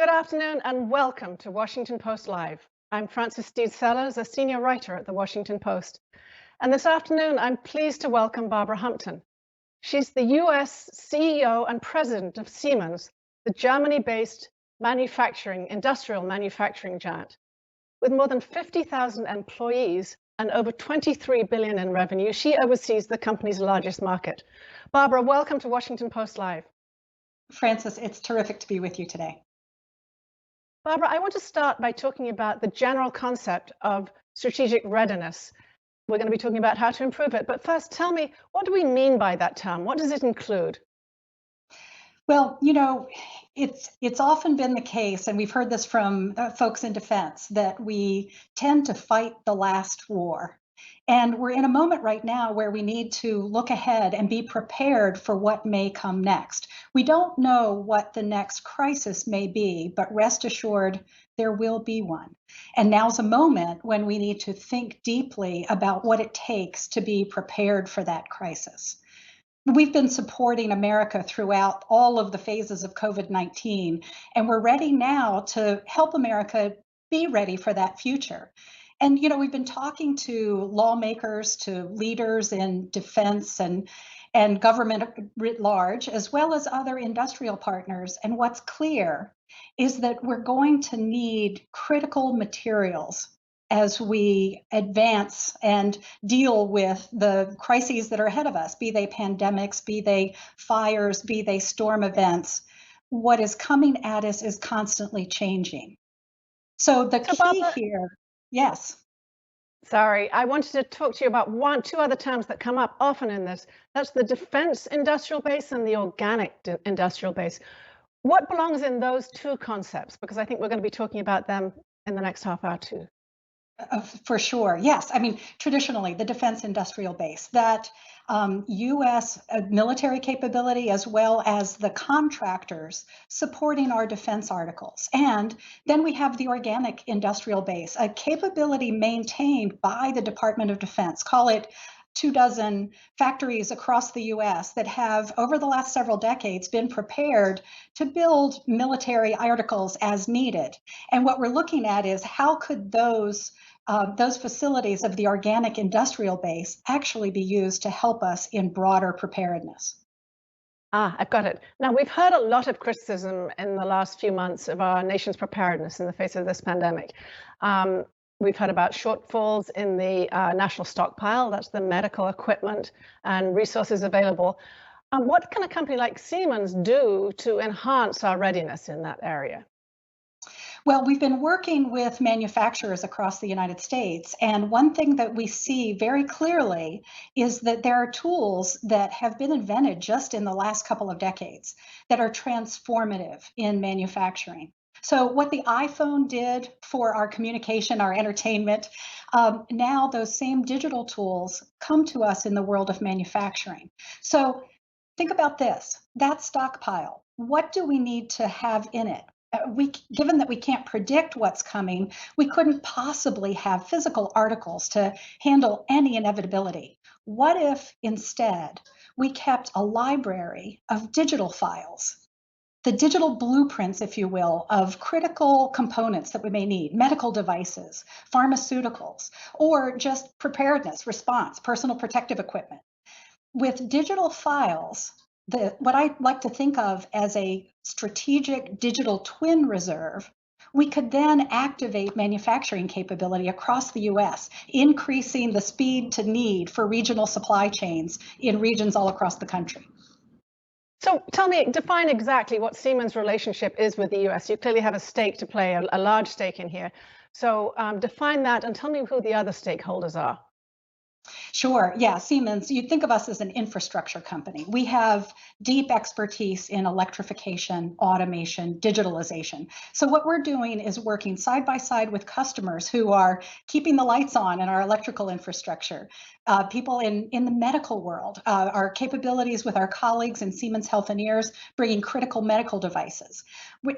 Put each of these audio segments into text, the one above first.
Good afternoon and welcome to Washington Post Live. I'm Frances Stead Sellers, a senior writer at the Washington Post. And this afternoon, I'm pleased to welcome Barbara Humpton. She's the US CEO and president of Siemens, the Germany-based industrial manufacturing giant. With more than 50,000 employees and over 23 billion in revenue, she oversees the company's largest market. Barbara, welcome to Washington Post Live. Frances, it's terrific to be with you today. Barbara, I want to start by talking about the general concept of strategic readiness. We're going to be talking about how to improve it. But first, tell me, what do we mean by that term? What does it include? Well, it's often been the case, and we've heard this from folks in defense, that we tend to fight the last war. And we're in a moment right now where we need to look ahead and be prepared for what may come next. We don't know what the next crisis may be, but rest assured there will be one. And now's a moment when we need to think deeply about what it takes to be prepared for that crisis. We've been supporting America throughout all of the phases of COVID-19, and we're ready now to help America be ready for that future. And, we've been talking to lawmakers, to leaders in defense and government writ large, as well as other industrial partners. And what's clear is that we're going to need critical materials as we advance and deal with the crises that are ahead of us, be they pandemics, be they fires, be they storm events. What is coming at us is constantly changing. So the key Barbara, here, yes. Sorry, I wanted to talk to you about two other terms that come up often in this. That's the defense industrial base and the organic industrial base. What belongs in those two concepts? Because I think we're going to be talking about them in the next half hour too. For sure. Yes. I mean, traditionally, the defense industrial base, that U.S. military capability, as well as the contractors supporting our defense articles. And then we have the organic industrial base, a capability maintained by the Department of Defense, call it 24 factories across the US that have, over the last several decades, been prepared to build military articles as needed. And what we're looking at is how could those facilities of the organic industrial base actually be used to help us in broader preparedness. I've got it. Now, we've heard a lot of criticism in the last few months of our nation's preparedness in the face of this pandemic. We've heard about shortfalls in the national stockpile, that's the medical equipment and resources available. What can a company like Siemens do to enhance our readiness in that area? Well, we've been working with manufacturers across the United States, and one thing that we see very clearly is that there are tools that have been invented just in the last couple of decades that are transformative in manufacturing. So what the iPhone did for our communication, our entertainment, now those same digital tools come to us in the world of manufacturing. So think about this, that stockpile, what do we need to have in it? Given that we can't predict what's coming, we couldn't possibly have physical articles to handle any inevitability. What if instead we kept a library of digital files, the digital blueprints, if you will, of critical components that we may need, medical devices, pharmaceuticals, or just preparedness, response, personal protective equipment. With digital files, what I like to think of as a strategic digital twin reserve, we could then activate manufacturing capability across the US, increasing the speed to need for regional supply chains in regions all across the country. So tell me, define exactly what Siemens' relationship is with the US. You clearly have a stake to play, a large stake in here. So define that and tell me who the other stakeholders are. Sure. Yeah. Siemens, you'd think of us as an infrastructure company. We have deep expertise in electrification, automation, digitalization. So what we're doing is working side by side with customers who are keeping the lights on in our electrical infrastructure. People in the medical world, our capabilities with our colleagues in Siemens Healthineers, bringing critical medical devices.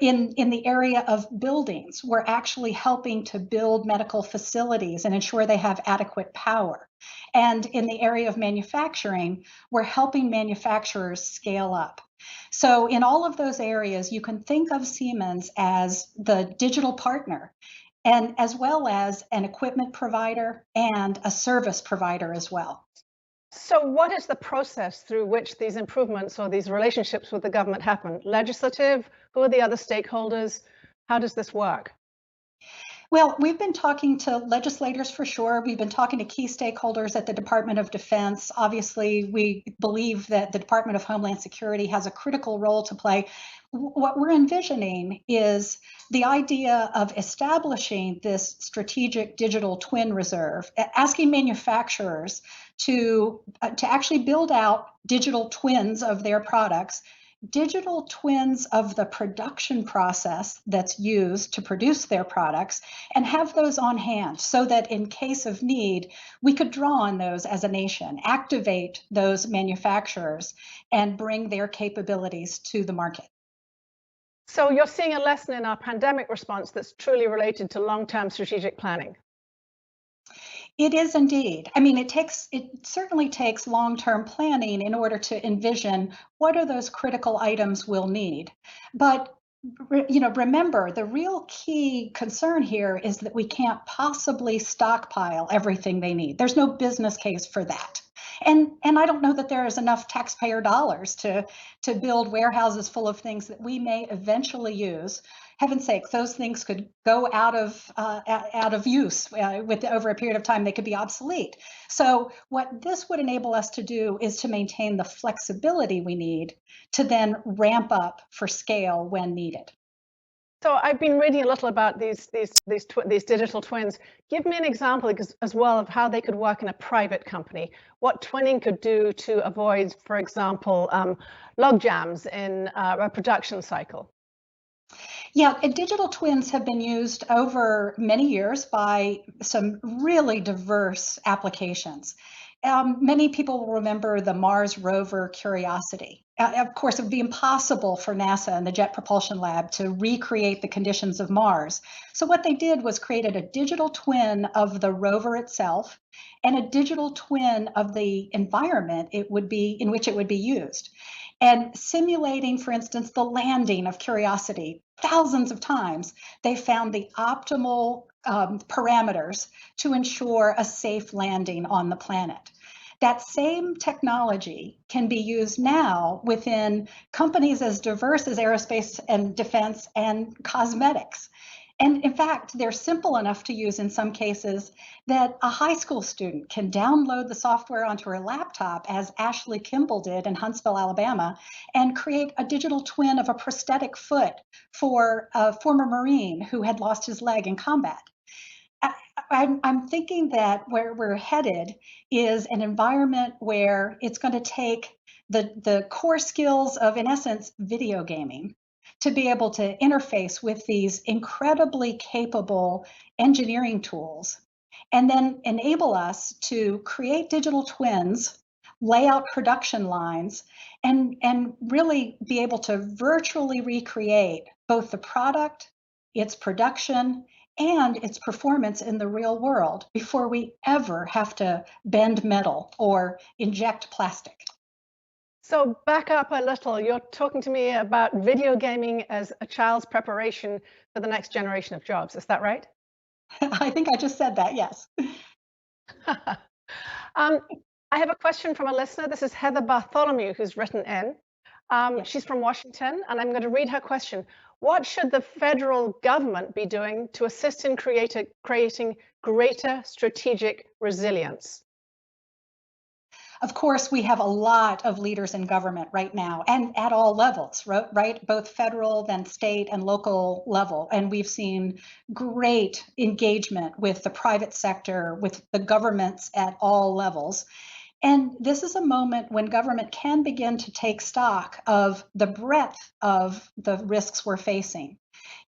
In the area of buildings, we're actually helping to build medical facilities and ensure they have adequate power. And in the area of manufacturing, we're helping manufacturers scale up. So in all of those areas, you can think of Siemens as the digital partner, and as well as an equipment provider and a service provider as well. So what is the process through which these improvements or these relationships with the government happen? Legislative? Who are the other stakeholders? How does this work? Well, we've been talking to legislators for sure. We've been talking to key stakeholders at the Department of Defense. Obviously, we believe that the Department of Homeland Security has a critical role to play. What we're envisioning is the idea of establishing this strategic digital twin reserve, asking manufacturers to actually build out digital twins of their products, digital twins of the production process that's used to produce their products, and have those on hand so that in case of need, we could draw on those as a nation, activate those manufacturers, and bring their capabilities to the market. So you're seeing a lesson in our pandemic response that's truly related to long-term strategic planning. It is indeed. I mean, it certainly takes long-term planning in order to envision what are those critical items we'll need. But remember, the real key concern here is that we can't possibly stockpile everything they need. There's no business case for that. And I don't know that there is enough taxpayer dollars to build warehouses full of things that we may eventually use. Heaven's sake, those things could go out of use over a period of time. They could be obsolete. So what this would enable us to do is to maintain the flexibility we need to then ramp up for scale when needed. So I've been reading a little about these digital twins. Give me an example as well of how they could work in a private company. What twinning could do to avoid, for example, log jams in a production cycle. Yeah, digital twins have been used over many years by some really diverse applications. Many people will remember the Mars rover Curiosity. Of course, it would be impossible for NASA and the Jet Propulsion Lab to recreate the conditions of Mars. So what they did was created a digital twin of the rover itself and a digital twin of the environment in which it would be used. And simulating, for instance, the landing of Curiosity thousands of times, they found the optimal parameters to ensure a safe landing on the planet. That same technology can be used now within companies as diverse as aerospace and defense and cosmetics. And in fact, they're simple enough to use in some cases that a high school student can download the software onto her laptop, as Ashley Kimball did in Huntsville, Alabama, and create a digital twin of a prosthetic foot for a former Marine who had lost his leg in combat. I'm thinking that where we're headed is an environment where it's going to take the core skills of, in essence, video gaming to be able to interface with these incredibly capable engineering tools, and then enable us to create digital twins, lay out production lines, and really be able to virtually recreate both the product, its production, and its performance in the real world before we ever have to bend metal or inject plastic. So back up a little, you're talking to me about video gaming as a child's preparation for the next generation of jobs. Is that right? I think I just said that, yes. I have a question from a listener. This is Heather Bartholomew, who's written in. Yes. She's from Washington, and I'm going to read her question. What should the federal government be doing to assist in creating greater strategic resilience? Of course, we have a lot of leaders in government right now, and at all levels, right? Both federal, then state and local level. And we've seen great engagement with the private sector, with the governments at all levels. And this is a moment when government can begin to take stock of the breadth of the risks we're facing.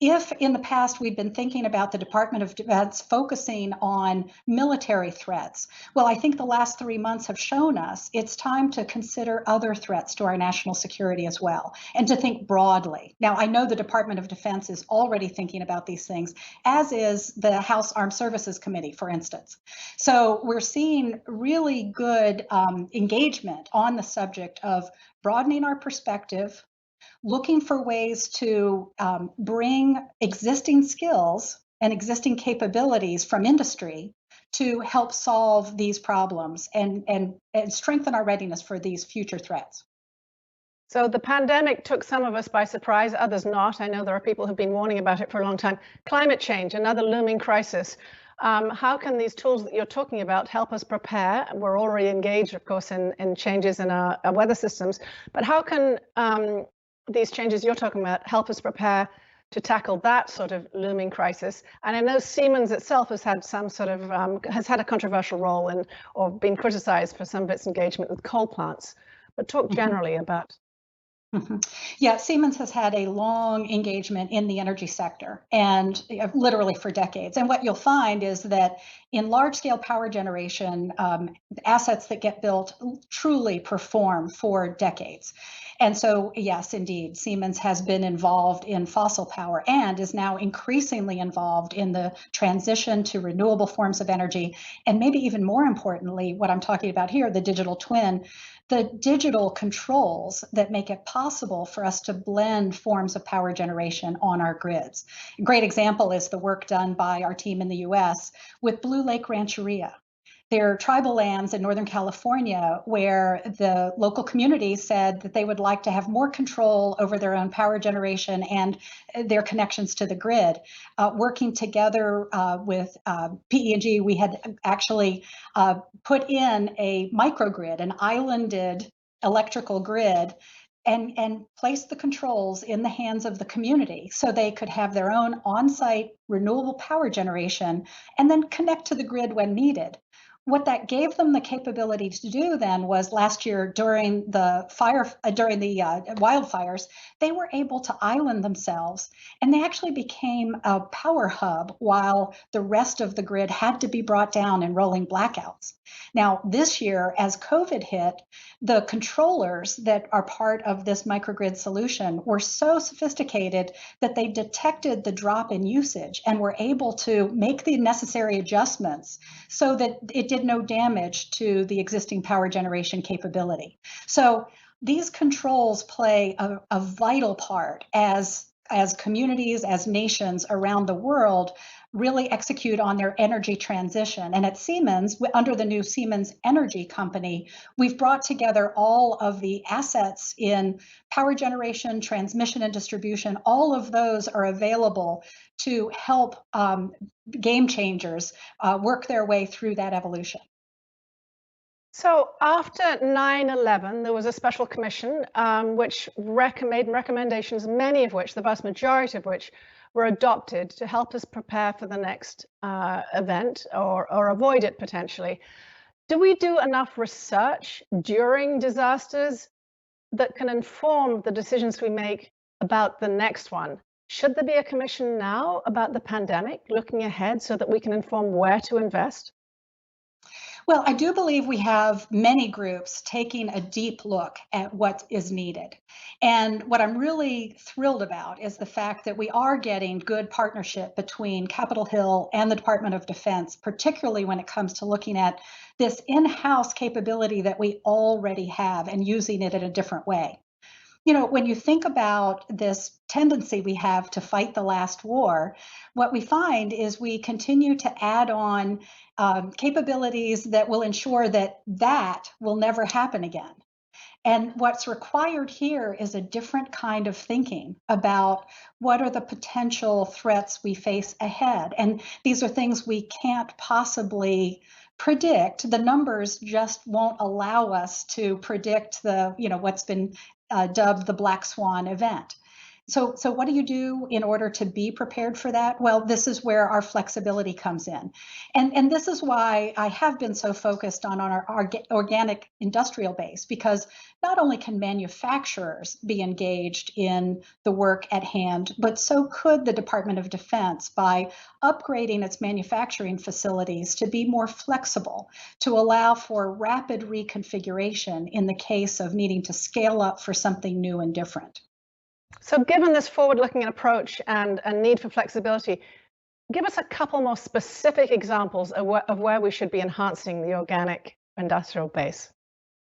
If in the past we've been thinking about the Department of Defense focusing on military threats, well, I think the last 3 months have shown us it's time to consider other threats to our national security as well, and to think broadly. Now, I know the Department of Defense is already thinking about these things, as is the House Armed Services Committee, for instance. So we're seeing really good engagement on the subject of broadening our perspective, looking for ways to bring existing skills and existing capabilities from industry to help solve these problems and strengthen our readiness for these future threats. So the pandemic took some of us by surprise, others not. I know there are people who've been warning about it for a long time. Climate change, another looming crisis. How can these tools that you're talking about help us prepare? We're already engaged, of course, in changes in our weather systems, but how can these changes you're talking about help us prepare to tackle that sort of looming crisis? And I know Siemens itself has had some sort of has had a controversial role in, or been criticized for some of its engagement with coal plants. But talk generally about. Yeah, Siemens has had a long engagement in the energy sector, and literally for decades. And what you'll find is that in large scale power generation, assets that get built truly perform for decades. And so, yes, indeed, Siemens has been involved in fossil power and is now increasingly involved in the transition to renewable forms of energy. And maybe even more importantly, what I'm talking about here, the digital twin, the digital controls that make it possible for us to blend forms of power generation on our grids. A great example is the work done by our team in the US with Blue Lake Rancheria. They're tribal lands in Northern California where the local community said that they would like to have more control over their own power generation and their connections to the grid. Working together with PE&G, we had actually put in a microgrid, an islanded electrical grid, and place the controls in the hands of the community so they could have their own on-site renewable power generation and then connect to the grid when needed. What that gave them the capability to do then was last year during the wildfires, they were able to island themselves, and they actually became a power hub while the rest of the grid had to be brought down in rolling blackouts. Now, this year, as COVID hit, the controllers that are part of this microgrid solution were so sophisticated that they detected the drop in usage and were able to make the necessary adjustments so that it did no damage to the existing power generation capability. So these controls play a vital part as communities, as nations around the world really execute on their energy transition. And at Siemens, under the new Siemens Energy Company, we've brought together all of the assets in power generation, transmission, and distribution. All of those are available to help game changers work their way through that evolution. So after 9/11, there was a special commission which made recommendations, many of which, the vast majority of which, were adopted to help us prepare for the next event or avoid it potentially. Do we do enough research during disasters that can inform the decisions we make about the next one? Should there be a commission now about the pandemic, looking ahead so that we can inform where to invest? Well, I do believe we have many groups taking a deep look at what is needed. And what I'm really thrilled about is the fact that we are getting good partnership between Capitol Hill and the Department of Defense, particularly when it comes to looking at this in-house capability that we already have and using it in a different way. You know, when you think about this tendency we have to fight the last war, what we find is we continue to add on capabilities that will ensure that that will never happen again. And what's required here is a different kind of thinking about what are the potential threats we face ahead. And these are things we can't possibly predict. The numbers just won't allow us to predict what's been dubbed the black swan event. So what do you do in order to be prepared for that? Well, this is where our flexibility comes in. And this is why I have been so focused on our organic industrial base, because not only can manufacturers be engaged in the work at hand, but so could the Department of Defense by upgrading its manufacturing facilities to be more flexible, to allow for rapid reconfiguration in the case of needing to scale up for something new and different. So given this forward-looking approach and a need for flexibility, give us a couple more specific examples of where we should be enhancing the organic industrial base.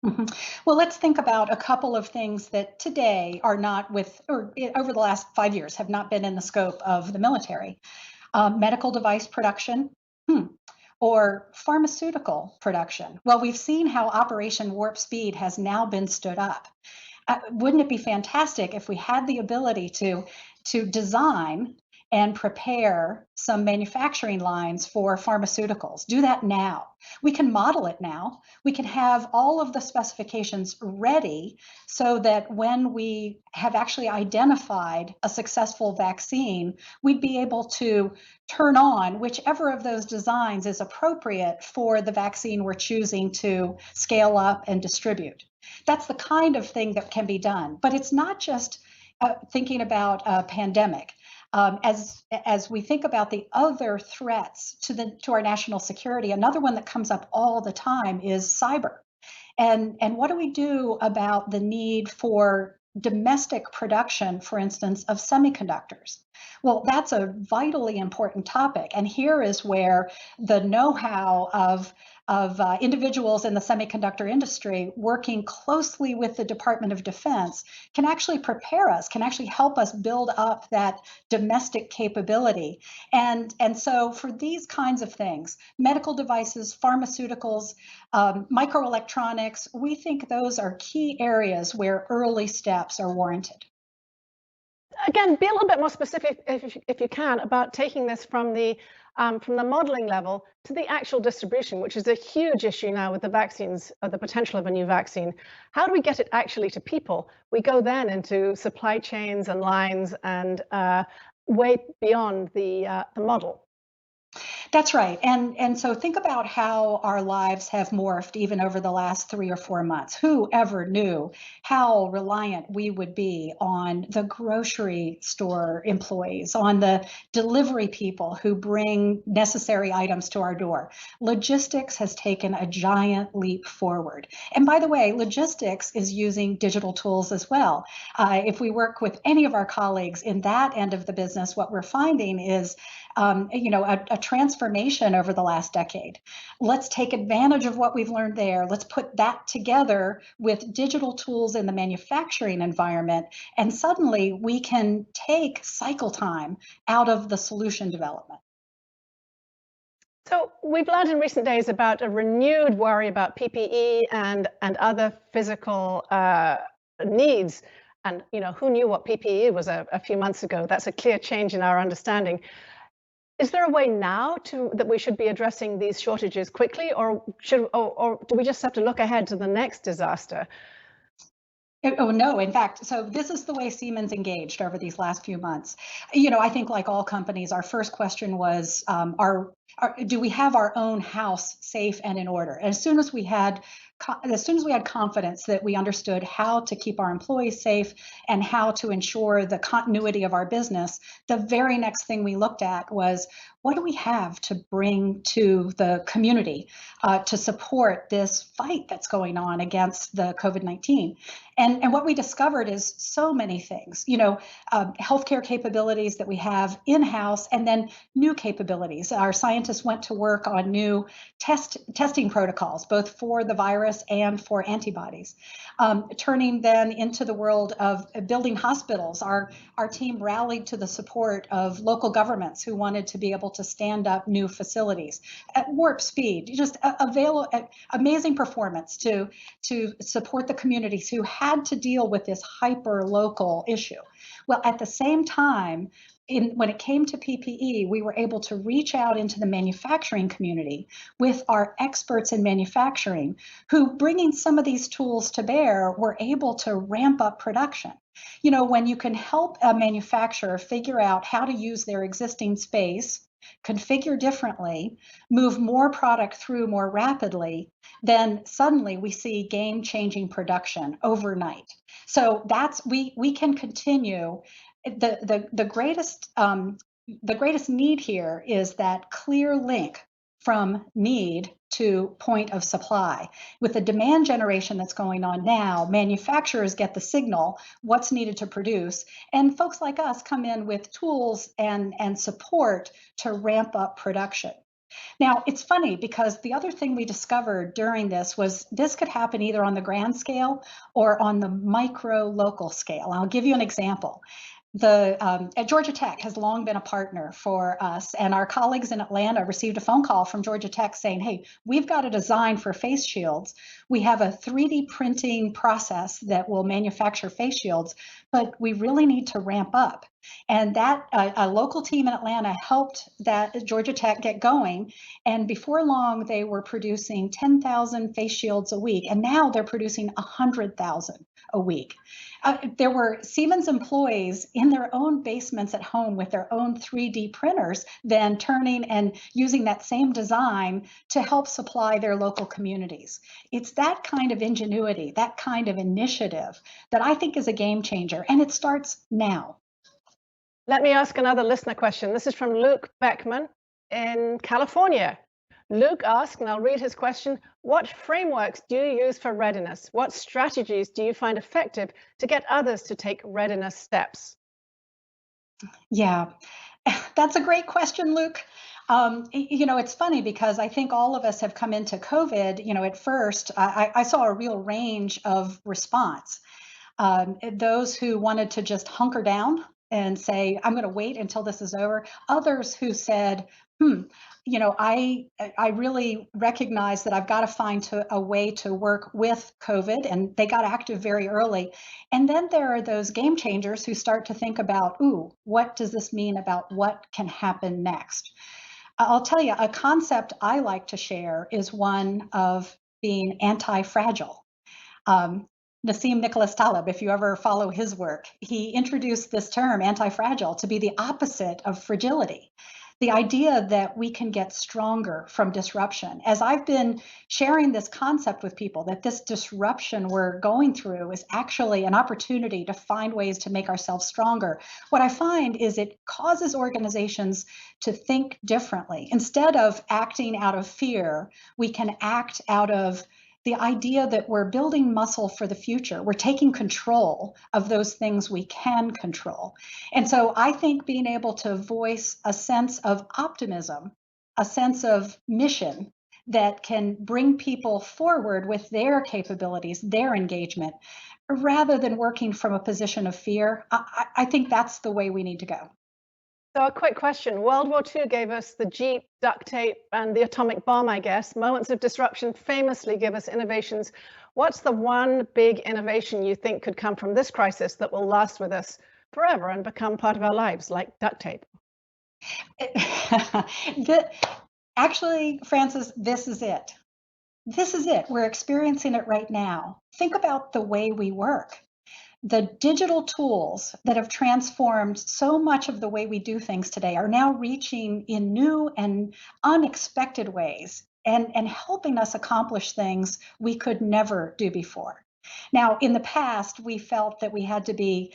Well, let's think about a couple of things that today are not over the last 5 years have not been in the scope of the military. Medical device production, or pharmaceutical production. Well, we've seen how Operation Warp Speed has now been stood up. Wouldn't it be fantastic if we had the ability to design and prepare some manufacturing lines for pharmaceuticals? Do that now. We can model it now. We can have all of the specifications ready so that when we have actually identified a successful vaccine, we'd be able to turn on whichever of those designs is appropriate for the vaccine we're choosing to scale up and distribute. That's the kind of thing that can be done. But it's not just thinking about a pandemic. As we think about the other threats to our national security, another one that comes up all the time is cyber. And what do we do about the need for domestic production, for instance, of semiconductors? Well, that's a vitally important topic. And here is where the know-how of individuals in the semiconductor industry working closely with the Department of Defense can actually prepare us, can actually help us build up that domestic capability. And so for these kinds of things, medical devices, pharmaceuticals, microelectronics, we think those are key areas where early steps are warranted. Again, be a little bit more specific, if you can, about taking this from the modeling level to the actual distribution, which is a huge issue now with the vaccines, or the potential of a new vaccine. How do we get it actually to people? We go then into supply chains and lines and way beyond the model. That's right. And so think about how our lives have morphed even over the last 3 or 4 months. Who ever knew how reliant we would be on the grocery store employees, on the delivery people who bring necessary items to our door? Logistics has taken a giant leap forward. And by the way, logistics is using digital tools as well. If we work with any of our colleagues in that end of the business, what we're finding is a transformation over the last decade. Let's take advantage of what we've learned there. Let's put that together with digital tools in the manufacturing environment, and suddenly we can take cycle time out of the solution development. So we've learned in recent days about a renewed worry about PPE and other physical needs. And who knew what PPE was a few months ago? That's a clear change in our understanding. Is there a way now that we should be addressing these shortages quickly, or do we just have to look ahead to the next disaster? Oh, no, in fact, so this is the way Siemens engaged over these last few months. I think like all companies, our first question was, do we have our own house safe and in order? And as soon as we had confidence that we understood how to keep our employees safe and how to ensure the continuity of our business, the very next thing we looked at was, what do we have to bring to the community to support this fight that's going on against the COVID-19? And what we discovered is so many things, healthcare capabilities that we have in-house, and then new capabilities. Our scientists went to work on new testing protocols, both for the virus and for antibodies. Turning then into the world of building hospitals, our team rallied to the support of local governments who wanted to be able to stand up new facilities at warp speed. Just amazing performance to support the communities who had to deal with this hyper local issue. Well, at the same time, when it came to PPE, we were able to reach out into the manufacturing community with our experts in manufacturing who, bringing some of these tools to bear, were able to ramp up production. You know, when you can help a manufacturer figure out how to use their existing space, configure differently, move more product through more rapidly, then suddenly we see game-changing production overnight. So that's we can continue. The greatest need here is that clear link from need to point of supply. With the demand generation that's going on now, manufacturers get the signal what's needed to produce, and folks like us come in with tools and support to ramp up production. Now, it's funny because the other thing we discovered during this was this could happen either on the grand scale or on the micro local scale. I'll give you an example. At Georgia Tech has long been a partner for us, and our colleagues in Atlanta received a phone call from Georgia Tech saying, hey, we've got a design for face shields. We have a 3D printing process that will manufacture face shields, but we really need to ramp up. And that a local team in Atlanta helped that Georgia Tech get going. And before long, they were producing 10,000 face shields a week. And now they're producing 100,000 a week. There were Siemens employees in their own basements at home with their own 3D printers, then turning and using that same design to help supply their local communities. It's that kind of ingenuity, that kind of initiative that I think is a game changer. And it starts now. Let me ask another listener question. This is from Luke Beckman in California. Luke asked, and I'll read his question, what frameworks do you use for readiness? What strategies do you find effective to get others to take readiness steps? Yeah, that's a great question, Luke. You know, it's funny because I think all of us have come into COVID, you know, at first, I saw a real range of response. Those who wanted to just hunker down and say, I'm going to wait until this is over. Others who said, you know, I really recognize that I've got to find a way to work with COVID, and they got active very early. And then there are those game changers who start to think about, ooh, what does this mean about what can happen next? I'll tell you, a concept I like to share is one of being anti-fragile. Nassim Nicholas Taleb, if you ever follow his work, he introduced this term anti-fragile to be the opposite of fragility. The idea that we can get stronger from disruption. As I've been sharing this concept with people, that this disruption we're going through is actually an opportunity to find ways to make ourselves stronger, what I find is it causes organizations to think differently. Instead of acting out of fear, we can act out of the idea that we're building muscle for the future. We're taking control of those things we can control. And so I think being able to voice a sense of optimism, a sense of mission that can bring people forward with their capabilities, their engagement, rather than working from a position of fear, I think that's the way we need to go. So a quick question. World War II gave us the Jeep, duct tape, and the atomic bomb, I guess. Moments of disruption famously give us innovations. What's the one big innovation you think could come from this crisis that will last with us forever and become part of our lives, like duct tape? Actually, Frances, this is it. This is it. We're experiencing it right now. Think about the way we work. The digital tools that have transformed so much of the way we do things today are now reaching in new and unexpected ways and helping us accomplish things we could never do before. Now, in the past, we felt that we had to be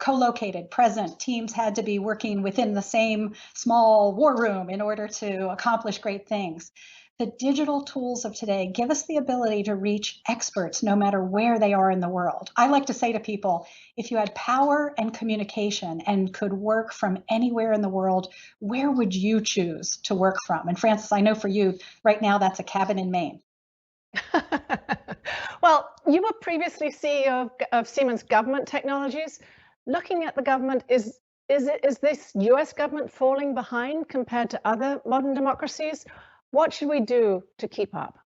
co-located, present. Teams had to be working within the same small war room in order to accomplish great things. The digital tools of today give us the ability to reach experts no matter where they are in the world. I like to say to people, if you had power and communication and could work from anywhere in the world, where would you choose to work from? And Frances, I know for you, right now, that's a cabin in Maine. Well, you were previously CEO of Siemens Government Technologies. Looking at the government, is this US government falling behind compared to other modern democracies? What should we do to keep up?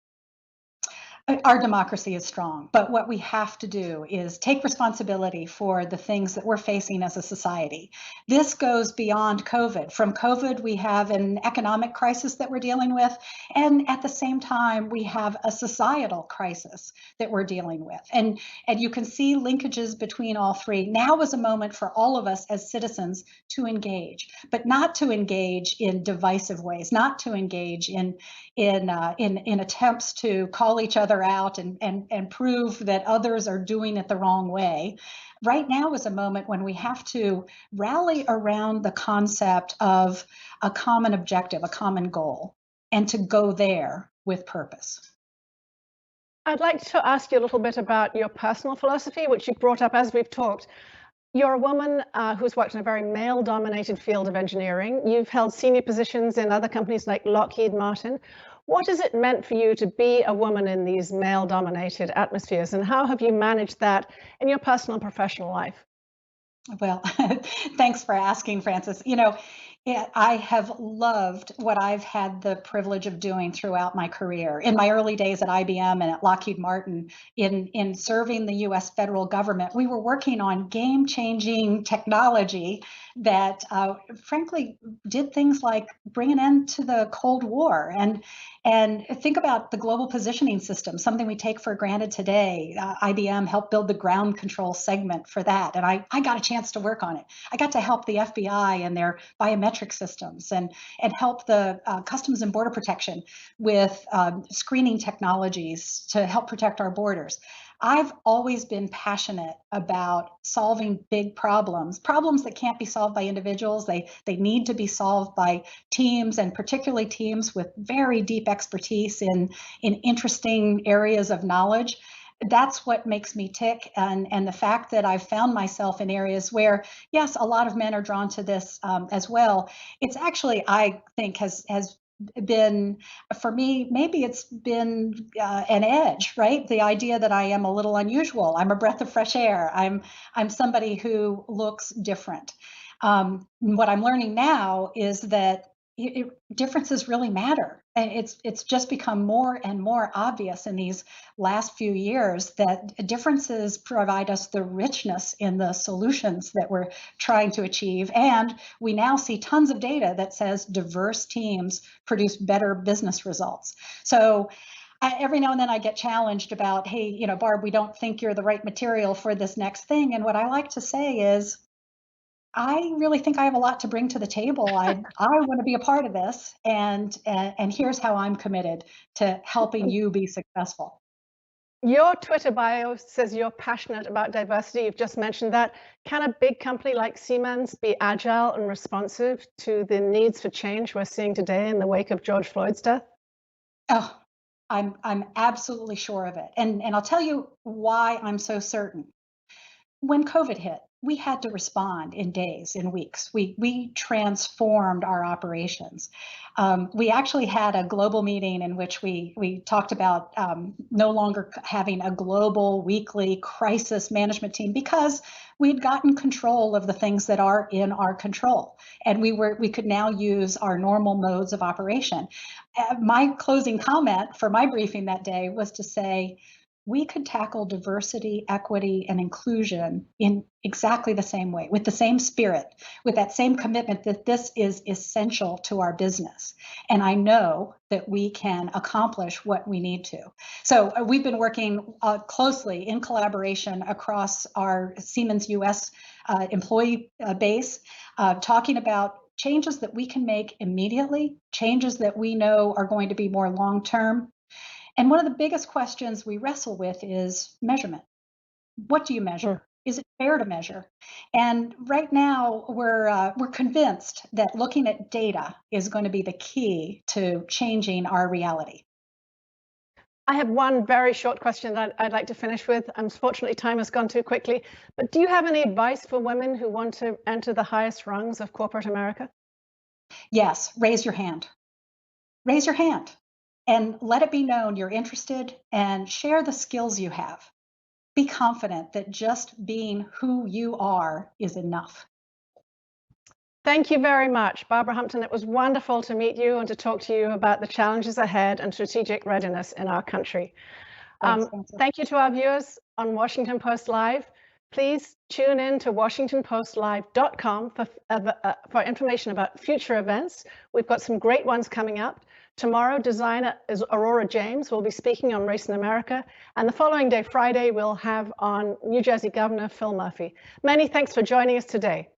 Our democracy is strong, but what we have to do is take responsibility for the things that we're facing as a society. This goes beyond COVID. From COVID, we have an economic crisis that we're dealing with, and at the same time, we have a societal crisis that we're dealing with. And you can see linkages between all three. Now is a moment for all of us as citizens to engage, but not to engage in divisive ways, not to engage in attempts to call each other out and prove that others are doing it the wrong way. Right now is a moment when we have to rally around the concept of a common objective, a common goal, and to go there with purpose. I'd like to ask you a little bit about your personal philosophy, which you brought up as we've talked. You're a woman who's worked in a very male-dominated field of engineering. You've held senior positions in other companies like Lockheed Martin. What has it meant for you to be a woman in these male-dominated atmospheres, and how have you managed that in your personal and professional life? Well, thanks for asking, Frances. I have loved what I've had the privilege of doing throughout my career. In my early days at IBM and at Lockheed Martin, in serving the US federal government, we were working on game-changing technology that frankly did things like bring an end to the Cold War. And think about the global positioning system, something we take for granted today. IBM helped build the ground control segment for that. And I got a chance to work on it. I got to help the FBI and their biometric systems and help the Customs and Border Protection with screening technologies to help protect our borders. I've always been passionate about solving big problems that can't be solved by individuals. They need to be solved by teams, and particularly teams with very deep expertise in interesting areas of knowledge. That's what makes me tick. And the fact that I've found myself in areas where, yes, a lot of men are drawn to this as well. It's actually, I think, has been, for me, maybe it's been an edge, right? The idea that I am a little unusual. I'm a breath of fresh air. I'm somebody who looks different. What I'm learning now is that differences really matter. And it's just become more and more obvious in these last few years that differences provide us the richness in the solutions that we're trying to achieve. And we now see tons of data that says diverse teams produce better business results. So every now and then I get challenged about, hey, Barb, we don't think you're the right material for this next thing. And what I like to say is, I really think I have a lot to bring to the table. I want to be a part of this, and here's how I'm committed to helping you be successful. Your Twitter bio says you're passionate about diversity. You've just mentioned that. Can a big company like Siemens be agile and responsive to the needs for change we're seeing today in the wake of George Floyd's death? Oh, I'm absolutely sure of it, and I'll tell you why I'm so certain. When COVID hit, we had to respond in days, in weeks. We transformed our operations. We actually had a global meeting in which we talked about no longer having a global weekly crisis management team because we'd gotten control of the things that are in our control, and we could now use our normal modes of operation. My closing comment for my briefing that day was to say, we could tackle diversity, equity, and inclusion in exactly the same way, with the same spirit, with that same commitment that this is essential to our business. And I know that we can accomplish what we need to. So we've been working closely in collaboration across our Siemens US employee base, talking about changes that we can make immediately, changes that we know are going to be more long-term. And one of the biggest questions we wrestle with is measurement. What do you measure? Is it fair to measure? And right now, we're convinced that looking at data is going to be the key to changing our reality. I have one very short question that I'd like to finish with. Unfortunately, time has gone too quickly. But do you have any advice for women who want to enter the highest rungs of corporate America? Yes, raise your hand. Raise your hand. And let it be known you're interested, and share the skills you have. Be confident that just being who you are is enough. Thank you very much, Barbara Humpton. It was wonderful to meet you and to talk to you about the challenges ahead and strategic readiness in our country. Thanks, Frances. Thank you to our viewers on Washington Post Live. Please tune in to WashingtonPostLive.com for information about future events. We've got some great ones coming up. Tomorrow, designer is Aurora James. Will be speaking on race in America. And the following day, Friday, we'll have on New Jersey Governor Phil Murphy. Many thanks for joining us today.